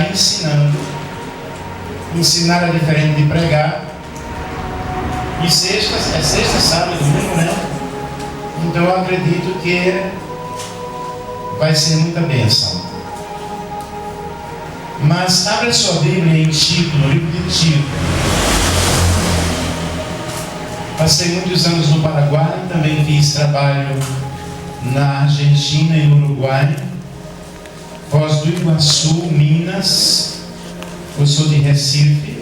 está ensinando. Ensinar é diferente de pregar. E sexta, sábado, domingo, né? Então eu acredito que vai ser muita bênção. Mas abra sua Bíblia em Tito, no livro de Tito. Passei muitos anos no Paraguai, também fiz trabalho na Argentina e no Uruguai, Foz do Iguaçu, Minas. Eu sou de Recife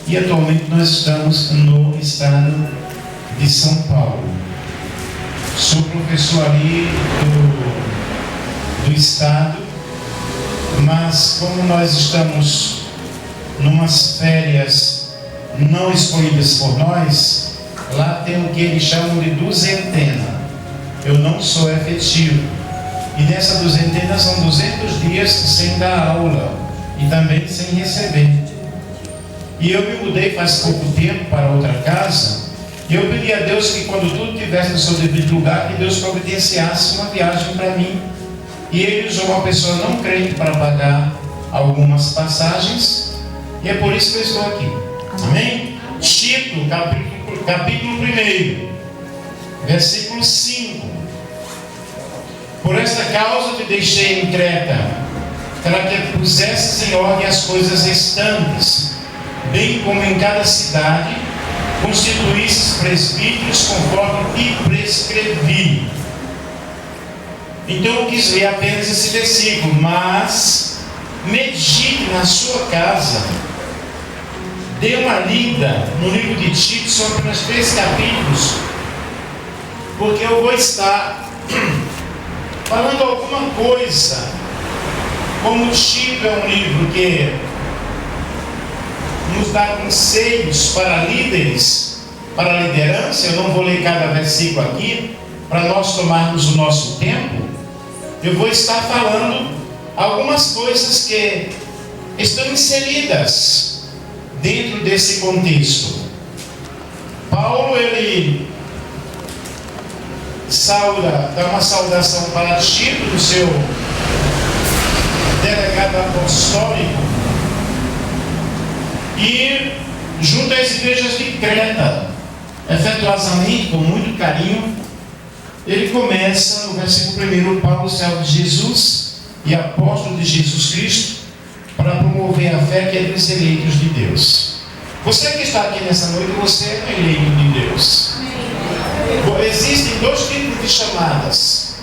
e atualmente nós estamos no estado de São Paulo. Sou professor ali do estado, mas como nós estamos numas férias não escolhidas por nós, lá tem o que eles chamam de duzentena. Eu não sou efetivo. E nessa duzentena são 200 dias sem dar aula e também sem receber. E eu me mudei faz pouco tempo para outra casa. E eu pedi a Deus que quando tudo estivesse no seu devido lugar, que Deus providenciasse uma viagem para mim. E Ele usou uma pessoa não crente para pagar algumas passagens. E é por isso que eu estou aqui. Amém? Tito, capítulo 1, versículo 5. Por esta causa te deixei em Creta, para que pusesses em ordem as coisas restantes, bem como em cada cidade constituísses presbíteros conforme te prescrevi. Então eu quis ler apenas esse versículo, mas medite na sua casa, dê uma lida no livro de Tito, são apenas 3 capítulos, porque eu vou estar falando alguma coisa. Como Tito é um livro que nos dá conselhos para líderes, para liderança, eu não vou ler cada versículo aqui, para nós tomarmos o nosso tempo. Eu vou estar falando algumas coisas que estão inseridas dentro desse contexto. Paulo, ele dá uma saudação para Tito, do seu delegado apostólico, e junto às igrejas de Creta, afetuosamente, com muito carinho, ele começa no versículo 1, Paulo, servo de Jesus e apóstolo de Jesus Cristo, para promover a fé que é dos eleitos de Deus. Você que está aqui nessa noite, você é eleito de Deus. Existem 2 tipos de chamadas.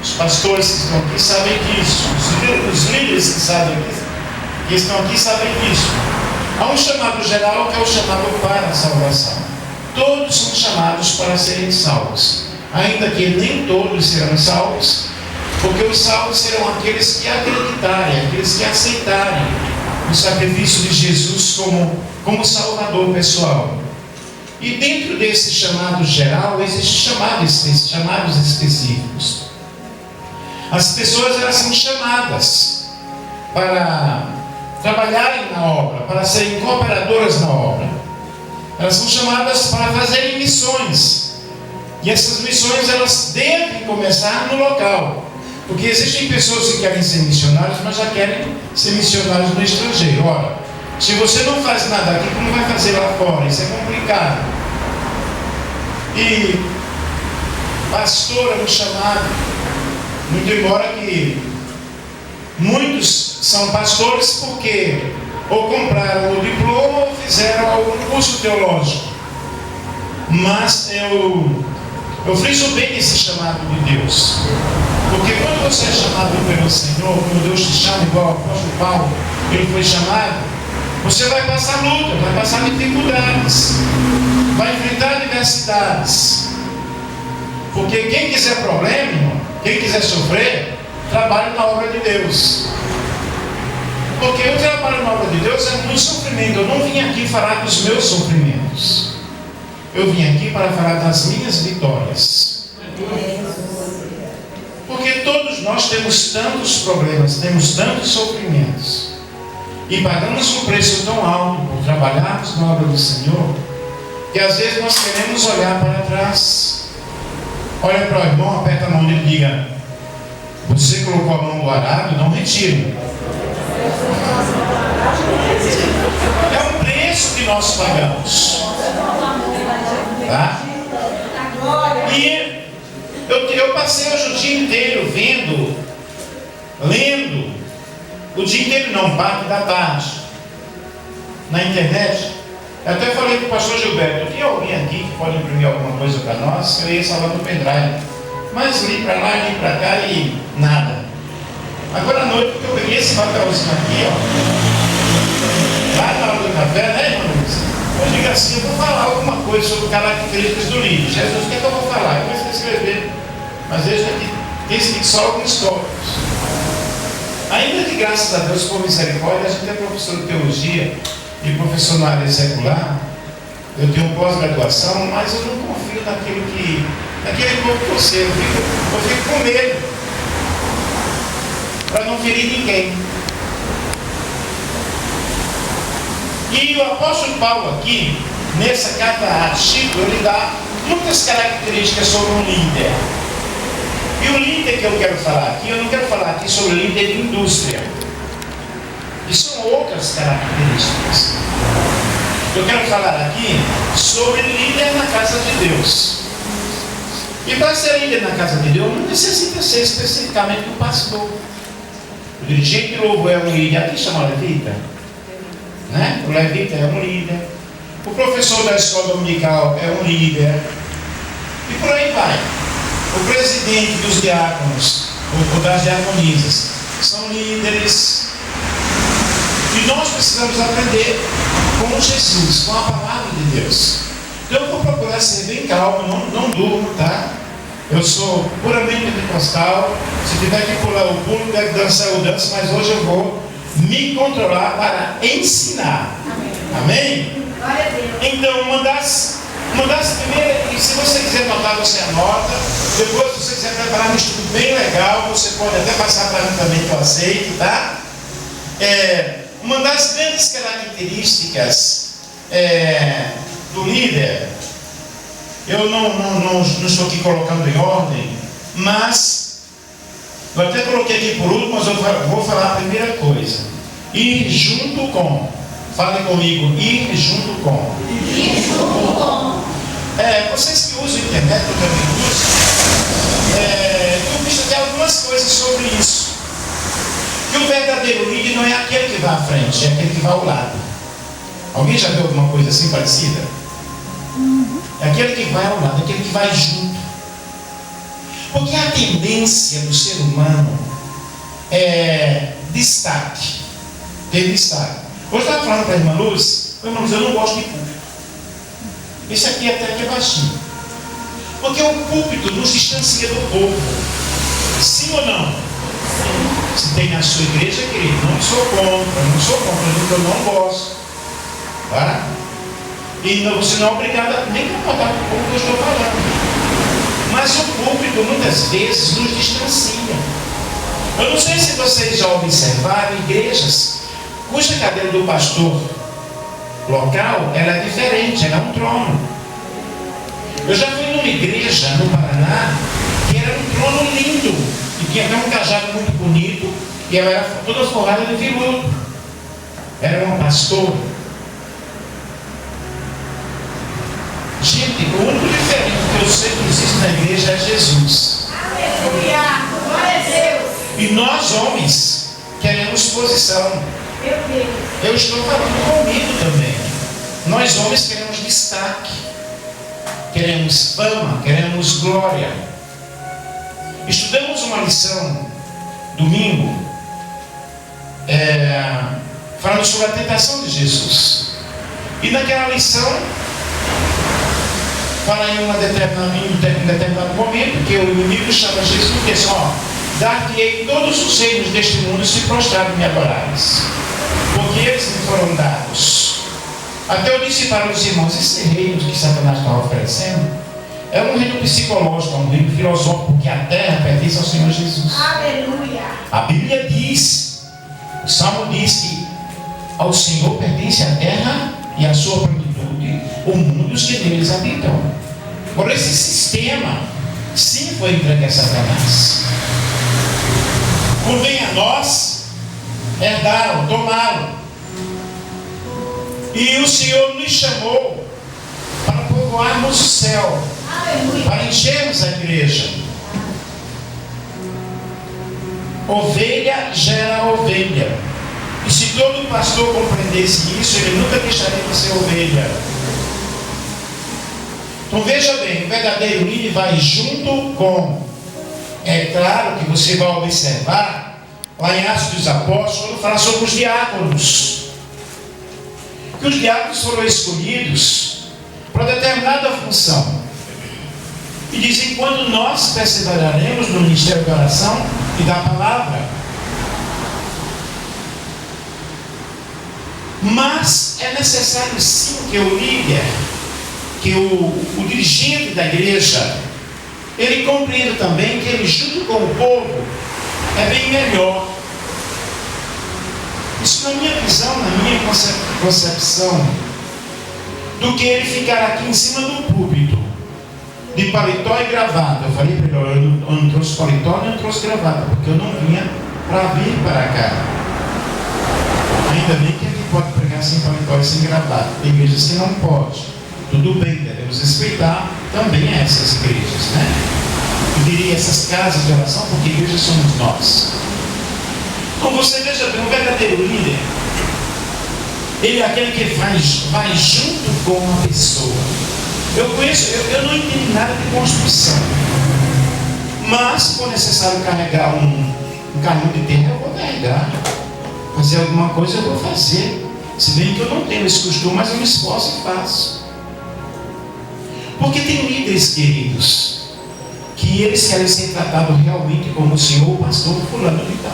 Os pastores que estão aqui sabem disso. Os líderes que estão aqui sabem disso. Há um chamado geral que é o chamado para a salvação. Todos são chamados para serem salvos, ainda que nem todos serão salvos, porque os salvos serão aqueles que acreditarem, aqueles que aceitarem o sacrifício de Jesus como Salvador pessoal. E dentro desse chamado geral, existem chamados específicos. As pessoas, elas são chamadas para trabalharem na obra, para serem cooperadoras na obra. Elas são chamadas para fazerem missões. E essas missões, elas devem começar no local. Porque existem pessoas que querem ser missionários, mas já querem ser missionários no estrangeiro. Ora, se você não faz nada aqui, como vai fazer lá fora? Isso é complicado. E pastor é um chamado, muito embora que muitos são pastores porque ou compraram o diploma ou fizeram algum curso teológico. Mas eu friso bem esse chamado de Deus, porque quando você é chamado pelo Senhor, quando Deus te chama, igual o apóstolo Paulo, ele foi chamado, você vai passar luta, vai passar dificuldades, vai enfrentar adversidades. Porque quem quiser problema, irmão, quem quiser sofrer, trabalhe na obra de Deus. Porque o trabalho na obra de Deus é muito sofrimento. Eu não vim aqui falar dos meus sofrimentos. Eu vim aqui para falar das minhas vitórias. Porque todos nós temos tantos problemas, temos tantos sofrimentos. E pagamos um preço tão alto por trabalharmos na obra do Senhor, que às vezes nós queremos olhar para trás. Olha para o irmão, aperta a mão dele e diga: você colocou a mão no arado, não retira. nós pagamos. Tá? E eu passei hoje o dia inteiro lendo, o dia inteiro não, parte da tarde, na internet. Eu até falei para o pastor Gilberto, tem alguém aqui que pode imprimir alguma coisa para nós? Eu ia salvar no pendrive. Mas li para lá, li para cá e nada. Agora à noite eu peguei esse papelzinho aqui, ó, lá na hora do café, né, irmãos? Eu digo assim, eu vou falar alguma coisa sobre características do livro. Jesus, o que é que eu vou falar? Eu comecei a escrever. Mas veja que tem só alguns tópicos. Ainda que, graças a Deus, por misericórdia, a gente é professor de teologia e professor na área secular. Eu tenho pós-graduação, mas eu não confio naquele povo que eu sei. Eu fico com medo para não ferir ninguém. E o apóstolo Paulo aqui, nessa carta a Tito, ele dá muitas características sobre um líder. E o líder que eu quero falar aqui, eu não quero falar aqui sobre o líder de indústria. E são outras características. Eu quero falar aqui sobre líder na casa de Deus. E para ser líder na casa de Deus, não necessita ser especificamente um pastor. O dirigente de louvor é um líder, aqui chama levita, né? O levita é um líder. O professor da escola dominical é um líder. E por aí vai. O presidente dos diáconos, ou das diaconisas, são líderes. E nós precisamos aprender com Jesus, com a palavra de Deus. Então eu vou procurar ser bem calmo, não durmo, tá? Eu sou puramente pentecostal. Se tiver que pular o pulo, tiver que dançar, eu danço, mas hoje eu vou me controlar para ensinar. Amém? Então, uma das primeiras, e se você quiser anotar, você anota. Depois, se você quiser preparar um estudo bem legal, você pode até passar para mim também, que eu aceito, tá? Uma das grandes características do líder, eu não estou aqui colocando em ordem, mas eu até coloquei aqui por último, mas eu vou falar a primeira coisa. Ir junto com. Fale comigo, ir junto com. Ir junto com. Vocês que usam a internet, eu também uso, eu visto até algumas coisas sobre isso. Que o verdadeiro líder não é aquele que vai à frente, é aquele que vai ao lado. Alguém já viu alguma coisa assim parecida? É aquele que vai ao lado, é aquele que vai junto. Porque a tendência do ser humano é destaque. Ter destaque. Hoje eu estava falando para a irmã Luz, eu não gosto de púlpito. Esse aqui até que é baixinho. Porque o púlpito nos distancia do povo. Sim ou não? Se tem na sua igreja, querido, não sou contra, eu não gosto. Tá? E você não é obrigado nem a concordar com o povo que eu estou falando. Mas o púlpito muitas vezes nos distancia. Eu não sei se vocês já observaram igrejas cuja cadeira do pastor local ela é diferente, ela é um trono. Eu já fui numa igreja no Paraná que era um trono lindo e tinha até um cajado muito bonito e ela era toda forrada de veludo. Era uma pastora. Gente, o único diferente que eu sei que existe na igreja é Jesus. Aleluia! Glória a Deus! E nós homens queremos posição. Meu Deus. Eu estou falando comigo também. Nós homens queremos destaque, queremos fama, queremos glória. Estudamos uma lição domingo falando sobre a tentação de Jesus. E naquela lição fala em um determinado momento que o inimigo chama Jesus e diz: dar-te-ei todos os reinos deste mundo se prostrado me adorares, porque eles me foram dados. Até eu disse para os irmãos: esse reino que Satanás está oferecendo é um reino psicológico, é um reino filosófico, porque a terra pertence ao Senhor Jesus. Aleluia! A Bíblia diz, o Salmo diz que ao Senhor pertence a terra e a sua plenitude, o mundo e os que neles habitam. Por esse sistema, sim, foi entregue a Satanás. Convém a nós herdá-lo, tomá-lo. E o Senhor nos chamou para povoarmos o céu, para enchermos a igreja. Ovelha gera ovelha. E se todo pastor compreendesse isso, ele nunca deixaria de ser ovelha. Então veja bem, o verdadeiro líder vai junto com. É claro que você vai observar, lá em Atos dos Apóstolos, quando fala sobre os diáconos. Que os diáconos foram escolhidos para determinada função. E diz, enquanto nós perseveraremos no ministério da oração e da palavra. Mas é necessário sim que o líder, que o dirigente da igreja, ele compreenda também que ele junto com o povo é bem melhor. Isso na minha visão, na minha concepção, do que ele ficar aqui em cima do púlpito, de paletó e gravata. Eu falei para ele, eu não trouxe paletó nem trouxe gravata, porque eu não vinha para vir para cá. Ainda bem que aqui pode pregar sem paletó e sem gravata. Tem igrejas que não pode. Tudo bem, devemos respeitar também essas igrejas, né? Eu diria essas casas de oração, porque igrejas somos nós. Então você veja bem, um verdadeiro líder, ele é aquele que vai junto com uma pessoa. Eu não entendo nada de construção, mas se for necessário carregar um caminhão de terra, eu vou carregar. Fazer alguma coisa eu vou fazer. Se bem que eu não tenho esse costume, mas eu me esforço e faço. Porque tem líderes, queridos, que eles querem ser tratados realmente como o senhor, o pastor, fulano de tal.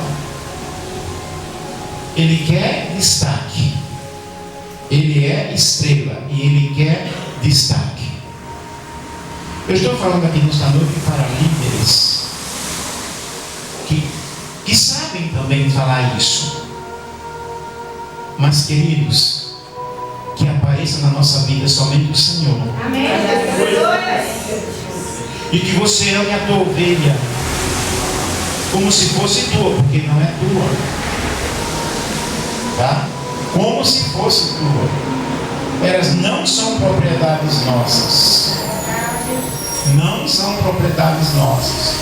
Ele quer destaque. Ele é estrela e ele quer destaque. Eu estou falando aqui nesta noite para líderes que sabem também falar isso. Mas, queridos, que apareça na nossa vida somente o Senhor. Amém. E que você ame a tua ovelha como se fosse tua, porque não é tua. Tá? Como se fosse tua. Elas não são propriedades nossas. Não são propriedades nossas.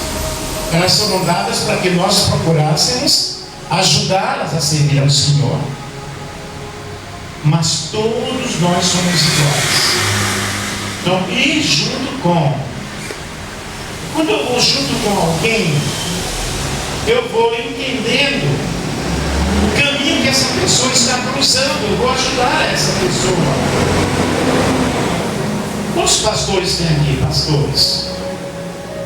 Elas foram dadas para que nós procurássemos ajudá-las a servir ao Senhor. Mas todos nós somos iguais. Então, ir junto com. Quando eu vou junto com alguém, eu vou entendendo o caminho que essa pessoa está cruzando. Eu vou ajudar essa pessoa. Quantos pastores tem aqui? Pastores.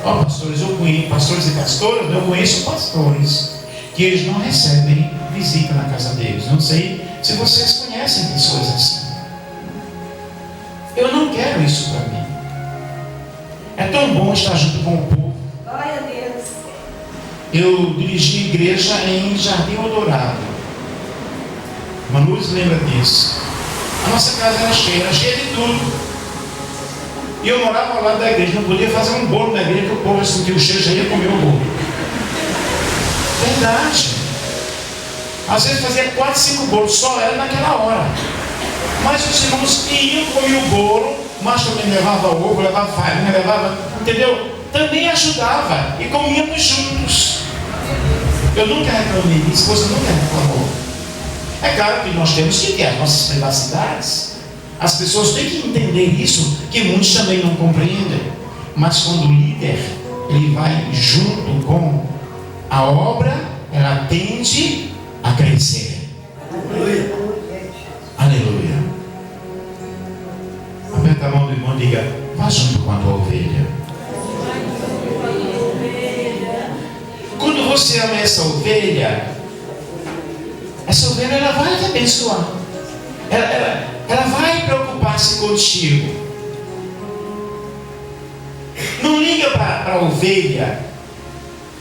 Ó, pastores, eu conheço. Pastores e pastoras, eu conheço pastores que eles não recebem visita na casa deles. Não sei se vocês conhecem pessoas assim. Eu não quero isso para mim. É tão bom estar junto com o povo. Glória a Deus. Eu dirigi igreja em Jardim Eldorado. Manu lembra disso. A nossa casa era cheia de tudo. E eu morava ao lado da igreja. Não podia fazer um bolo na igreja, que o povo sentia o cheiro, já ia comer o bolo. Verdade. Às vezes fazia 4, 5 bolos, só era naquela hora. Mas os irmãos iam comer o bolo, mas também levava ovo, levava farinha, levava, entendeu? Também ajudava e comíamos juntos. Eu nunca reclamei, minha esposa nunca reclamou. É claro que nós temos que ter as nossas privacidades. As pessoas têm que entender isso, que muitos também não compreendem. Mas quando o líder, ele vai junto com a obra, ela tende a crescer. Aleluia. Aleluia. Aperta a mão do irmão e diga: vá junto com a tua ovelha. Quando você ama essa ovelha ela vai te abençoar. Ela vai preocupar-se contigo. Não liga para a ovelha,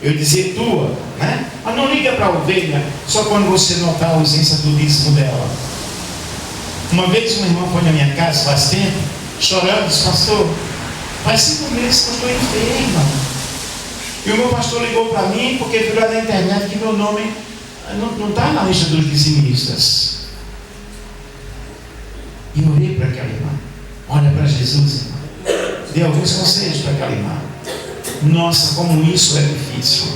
eu dizer tua, né? Mas não liga para a ovelha só quando você notar a ausência do dízimo dela. Uma vez uma irmã foi na minha casa, faz tempo, chorando, disse: pastor, faz 5 meses que eu estou enferma. E o meu pastor ligou para mim porque viu lá na internet que meu nome não está na lista dos dizimistas. para aquela irmã. Olha para Jesus, irmão. Dê alguns conselhos para aquela irmã. Nossa, como isso é difícil.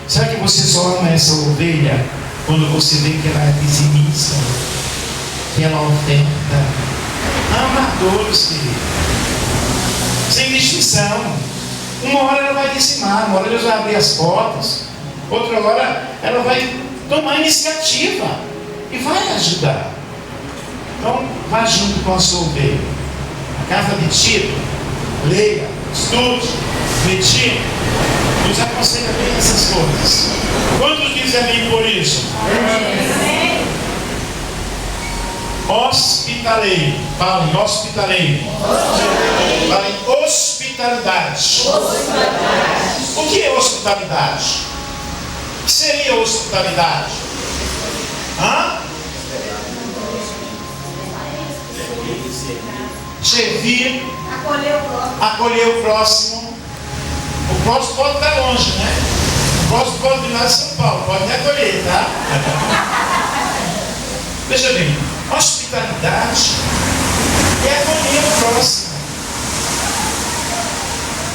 Será que você só ama essa ovelha quando você vê que ela é dizimista, que ela oferta? Ama a todos, querido, sem distinção. Uma hora ela vai dizimar, uma hora Deus vai abrir as portas, outra hora ela vai tomar iniciativa e vai ajudar. Então, vá junto com a sua ovelha. A carta de Tito, leia, estude, medite, nos aconselha bem essas coisas. Quantos dizem amém por isso? Amém. Hospitaleiro. Falem hospitaleiro. Falem hospitalidade. O que é hospitalidade? O que seria hospitalidade? Servir, acolher o próximo. O próximo pode estar longe, né? O próximo pode vir lá de São Paulo, pode me acolher, tá? Veja bem, hospitalidade é acolher o próximo.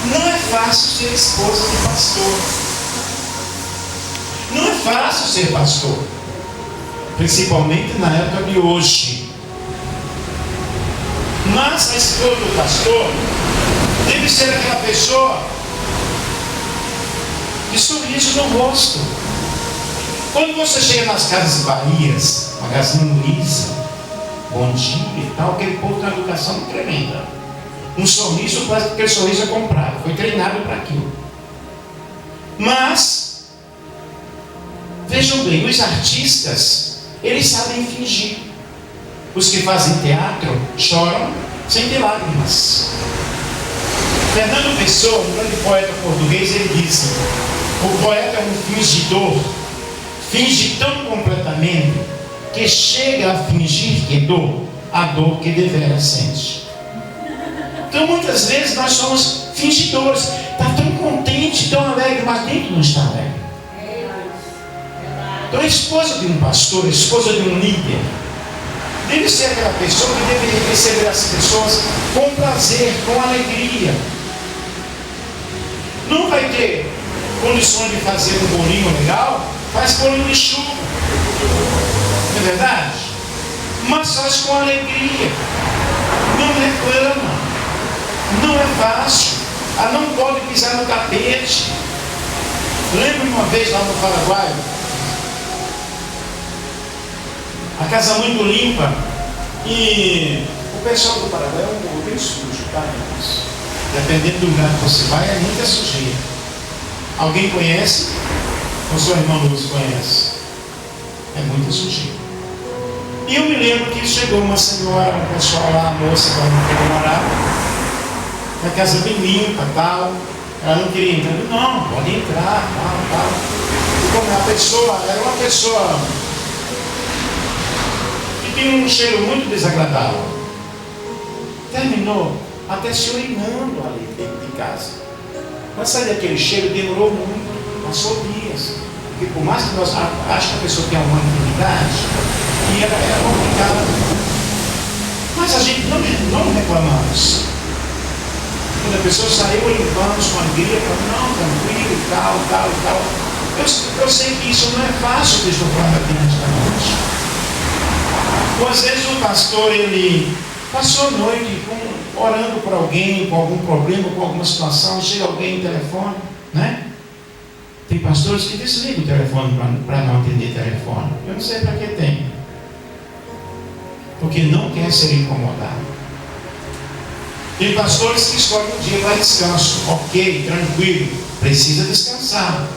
Não é fácil ser esposa de pastor. Não é fácil ser pastor, principalmente na época de hoje. Mas a esposa do pastor deve ser aquela pessoa de sorriso no rosto. Quando você chega nas casas Bahias, Magazine Luiza, Bom Dia e tal, aquele povo tem uma educação tremenda. Um sorriso, parece que aquele sorriso é comprado, foi treinado para aquilo. Mas, vejam bem, os artistas, eles sabem fingir. Os que fazem teatro choram sem ter lágrimas. Fernando Pessoa, um grande poeta português, ele disse: o poeta é um fingidor, finge tão completamente que chega a fingir que dor, a dor que deveras sente. Então muitas vezes nós somos fingidores. Está tão contente, tão alegre, mas dentro não está alegre. Então a esposa de um pastor, a esposa de um líder, deve ser aquela pessoa que deve receber as pessoas com prazer, com alegria. Não vai ter condições de fazer um bolinho legal, faz bolinho de chuva. Não é verdade? Mas faz com alegria. Não reclama. Não é fácil. Ela não pode pisar no tapete. Lembro uma vez lá no Paraguai, a casa muito limpa, e o pessoal do Paraguai é um povo bem sujo, tá, irmãos? Dependendo do lugar que você vai, é muita sujeira. Alguém conhece? Ou sua irmã Luz conhece? É muita sujeira. E eu me lembro que chegou uma senhora, um pessoal lá, a moça que ela não queria morar, uma casa bem limpa, tal. Ela não queria entrar. Não, pode entrar, tal. E como a pessoa, era uma pessoa que tinha um cheiro muito desagradável. Terminou até se urinando ali dentro de casa. Para sair daquele cheiro demorou muito, passou dias. Porque por mais que nós achamos que a pessoa tem uma intimidade, e ela era complicada. Mas a gente não reclamamos. Quando a pessoa saiu, limpamos com alegria, falando, não, tranquilo, e tal. Eu sei que isso não é fácil de estudar diante da noite. Ou às vezes o pastor, ele passou a noite orando por alguém, com algum problema, com alguma situação, chega alguém no telefone, né? Tem pastores que desligam o telefone para não atender telefone. Eu não sei para que tem. Porque não quer ser incomodado. Tem pastores que escolhem um dia para descanso. Ok, tranquilo, precisa descansar.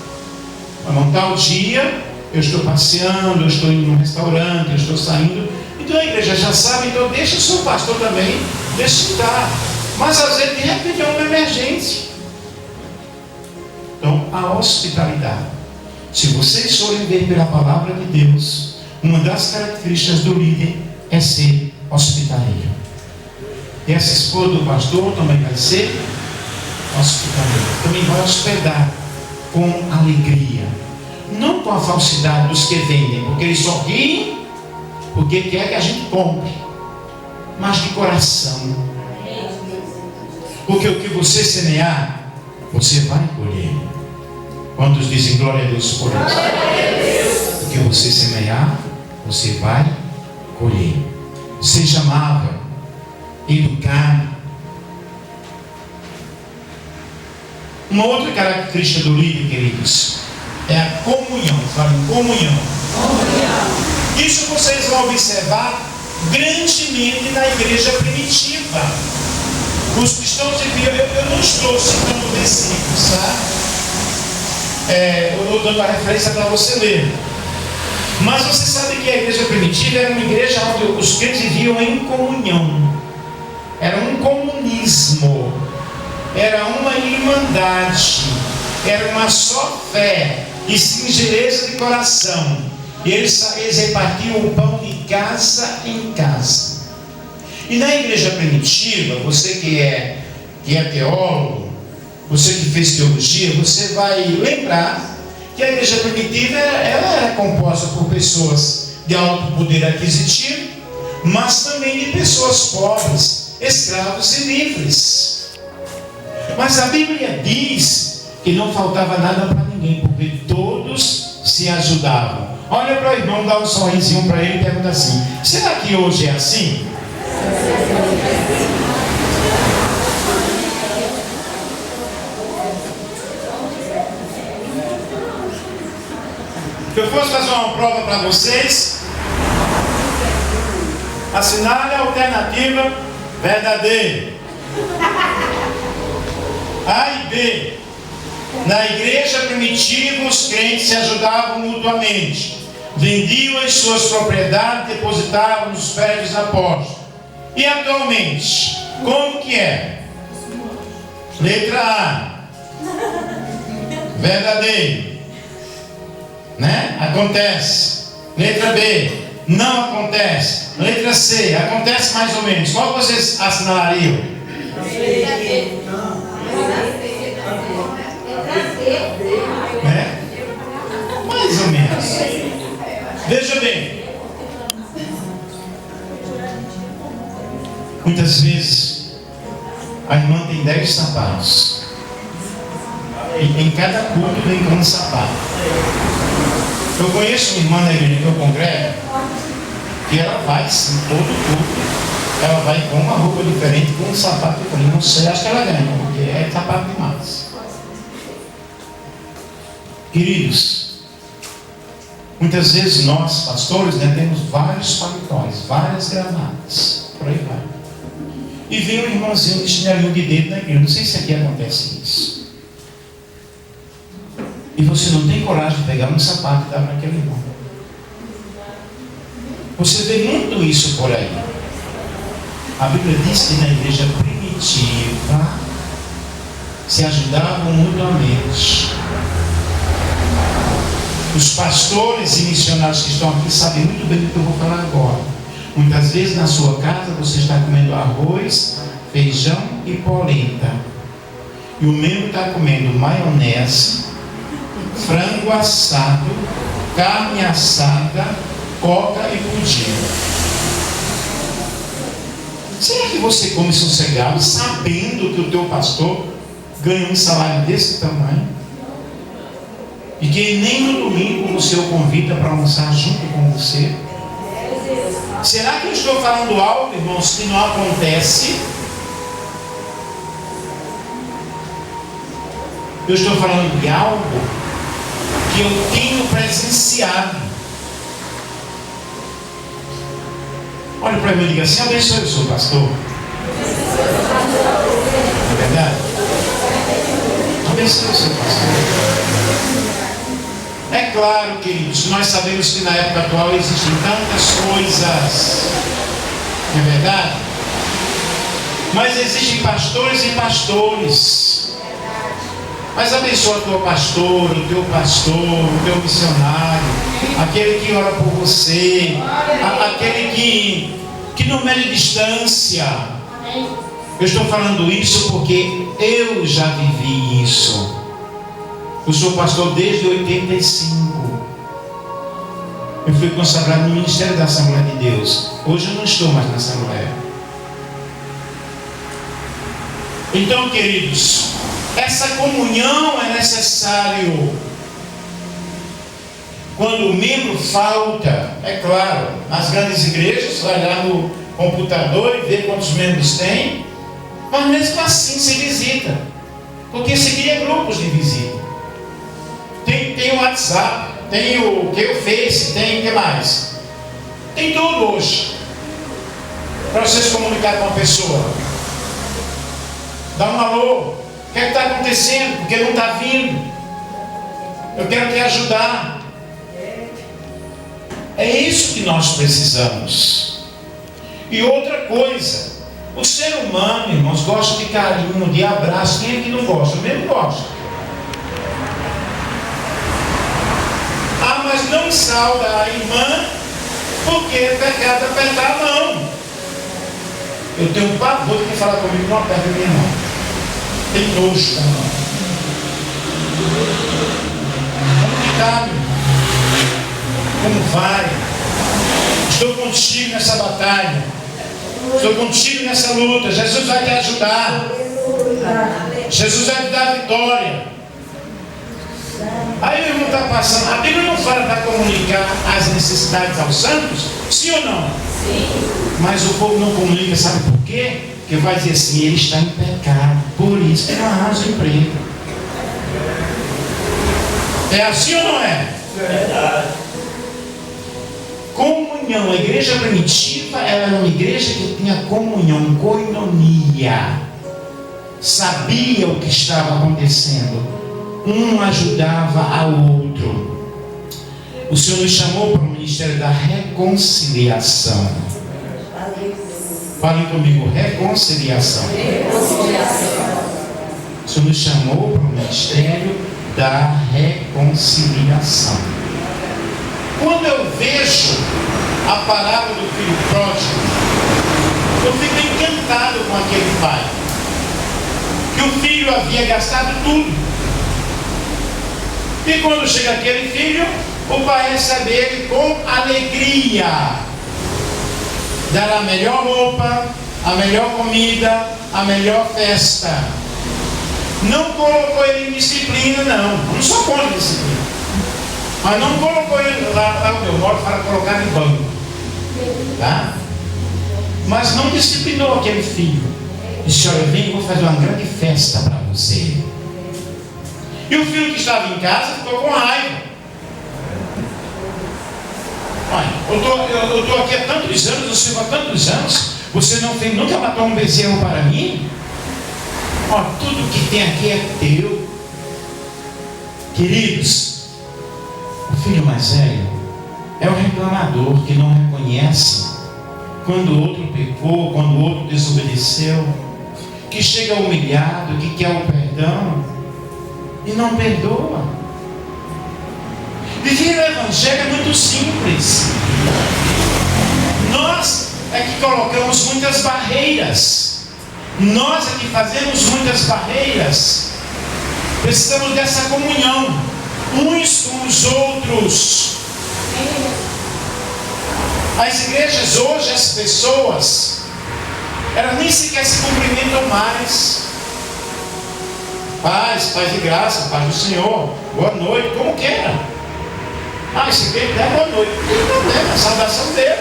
Mas não tal dia, eu estou passeando, eu estou indo num restaurante, eu estou saindo. Então a igreja já sabe, então deixa o seu pastor também, deixa estar. Mas às vezes de repente é uma emergência. Então a hospitalidade. Se vocês forem ver pela palavra de Deus, uma das características do líder é ser hospitaleiro. E essa esposa do pastor também vai ser hospitaleira. Também vai hospedar com alegria. Não com a falsidade dos que vendem, porque eles só riem porque quer que a gente compre. mas de coração. Porque o que você semear, você vai colher. Quantos dizem glória a Deus por isso? O que você semear, você vai colher. Seja amável, educado. Uma outra característica do líder, queridos, é a comunhão. Falem comunhão. Isso vocês vão observar grandemente na igreja primitiva. Os cristãos, eu não estou citando versículos, tá? Eu estou dando a referência para você ler. Mas você sabe que a igreja primitiva era uma igreja onde os crentes viviam em comunhão. Era um comunismo. Era uma irmandade. Era uma só fé e singeleza de coração. E eles repartiam o pão de casa em casa. E na igreja primitiva, você que é teólogo, você que fez teologia, você vai lembrar que a igreja primitiva ela era composta por pessoas de alto poder aquisitivo, mas também de pessoas pobres, escravos e livres. Mas a Bíblia diz que não faltava nada para ninguém, porque todos se ajudavam. Olha para o irmão, dá um sorrisinho para ele e pergunta assim: será que hoje é assim? Se eu fosse fazer uma prova para vocês, assinale a alternativa verdadeira. A e B. Na igreja primitiva, os crentes se ajudavam mutuamente. Vendiam as suas propriedades e depositavam nos pés dos apóstolos. E atualmente, como que é? Letra A. Verdadeiro. Né? Acontece. Letra B. Não acontece. Letra C. Acontece mais ou menos. Qual vocês assinalariam? Né? Mais ou menos. Veja bem. Muitas vezes a irmã tem 10 sapatos. E em cada culto vem com um sapato. Eu conheço uma irmã na igreja que eu congrego, que ela vai sim, todo culto, ela vai com uma roupa diferente, com um sapato diferente. Não sei, acho que ela ganha, porque é sapato demais. Queridos, muitas vezes nós, pastores, temos vários paletós, várias granadas, por aí vai. E vem um irmãozinho de chinelinho de dedo na igreja. Não sei se aqui acontece isso. E você não tem coragem de pegar um sapato e dar para aquele irmão. Você vê muito isso por aí. A Bíblia diz que na igreja primitiva se ajudavam mutuamente. Os pastores e missionários que estão aqui sabem muito bem do que eu vou falar agora. Muitas vezes na sua casa você está comendo arroz, feijão e polenta. E o membro está comendo maionese, frango assado, carne assada, coca e pudim. Será que você come sossegado, sabendo que o teu pastor ganha um salário desse tamanho? E que nem no domingo você o convida para almoçar junto com você? Será que eu estou falando algo, irmãos, que não acontece? Eu estou falando de algo que eu tenho presenciado. Olha para mim e diga assim: abençoe o seu pastor. Não é verdade? Abençoe o seu pastor. É claro, queridos, nós sabemos que na época atual existem tantas coisas, não é verdade? Mas existem pastores e pastores. Mas abençoa o teu pastor, o teu missionário, aquele que ora por você, aquele que não mede distância. Eu estou falando isso porque eu já vivi isso. Eu sou pastor desde 85. Eu fui consagrado no Ministério da Assembleia de Deus. Hoje eu não estou mais na Assembleia. Então, queridos, essa comunhão é necessário. Quando o membro falta, é claro, nas grandes igrejas, vai lá no computador e vê quantos membros tem, mas mesmo assim se visita, porque se cria grupos de visita. Tem o WhatsApp, tem o Face, tem o que mais? Tem tudo hoje para você se comunicar com uma pessoa. Dá um alô, o que é que está acontecendo? Porque não está vindo. Eu quero te ajudar. É isso que nós precisamos. E outra coisa, o ser humano, irmãos, gosta de carinho, de abraço. Quem é que não gosta? Eu mesmo gosto. Ah, mas não sauda a irmã, porque é pecado apertar a mão. Eu tenho um pavor de quem falar comigo, não aperta a minha mão. Tem nojo da mão. Como que tá, meu? Como vai? Estou contigo nessa batalha. Estou contigo nessa luta. Jesus vai te ajudar. Jesus vai te dar vitória. Aí o irmão está passando. A Bíblia não fala para comunicar as necessidades aos santos? Sim ou não? Sim. Mas o povo não comunica, sabe por quê? Porque vai dizer assim, ele está em pecado. Por isso que não arranja emprego. É assim ou não é? Verdade. Comunhão. A igreja primitiva, ela era uma igreja que tinha comunhão, koinonia. Sabia o que estava acontecendo. Um ajudava ao outro. O Senhor nos chamou para o ministério da reconciliação. Falem comigo, reconciliação. O Senhor nos chamou para o ministério da reconciliação. Quando eu vejo a parábola do filho pródigo, eu fico encantado com aquele pai. Que o filho havia gastado tudo. E quando chega aquele filho, o pai recebe ele com alegria. Dará a melhor roupa, a melhor comida, a melhor festa. Não colocou ele em disciplina, não. Não sou contra a disciplina. Mas não colocou ele lá onde eu moro para colocar em banco. Tá? Mas não disciplinou aquele filho. Disse, olha, vem, vou fazer uma grande festa para você. E o filho que estava em casa ficou com raiva. Olha, eu estou aqui há tantos anos, eu sirvo há tantos anos, você nunca matou um bezerro para mim? Ó, tudo que tem aqui é teu. Queridos, o filho mais velho é o reclamador que não reconhece quando o outro pecou, quando o outro desobedeceu, que chega humilhado, que quer o perdão e não perdoa. Viver o Evangelho é muito simples. Nós é que colocamos muitas barreiras. Nós é que fazemos muitas barreiras. Precisamos dessa comunhão uns com os outros. As igrejas hoje, as pessoas, elas nem sequer se cumprimentam mais. Paz de graça, paz do Senhor, boa noite, como queira. Ah, esse aqui é boa noite. Não tem problema, a saudação dele.